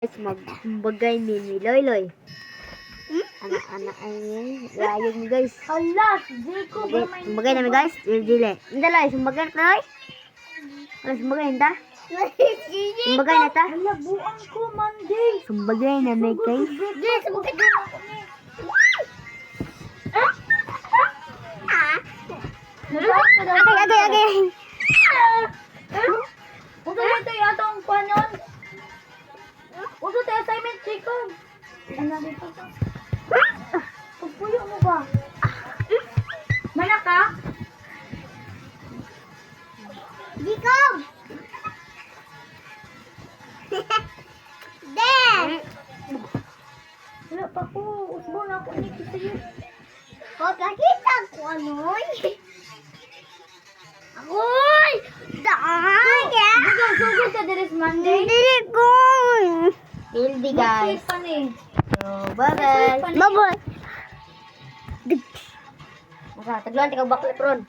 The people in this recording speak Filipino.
Guys, magkumbagay ni Loy. Anak-anak ay layog mo guys. Hala, si Jacob. Sumbagay namin guys. Dili. Hindi Loy, sumbagay na Loy. Wala sumbagay na. Sumbagay na ta. Hala, buang ko, Monday. Sumbagay na may guys. Hindi, sumbagay na ako ni. Agay. Kung saan ito yung atong panyon? Kung saan ito assignment, Jacob? Ano dito ka? Pagpuyo mo ba? Manak ka? Jacob! Dad! Wala pa ko. Usbo na ako ni kita yun. Nakita ko ano Agoy! Daya! Sugod ka Deres Monday. Dili ko! Hindi guys. Guys. Pa ni. So, bye-bye. Bye-bye. Tagluan, ikaw bakit ron.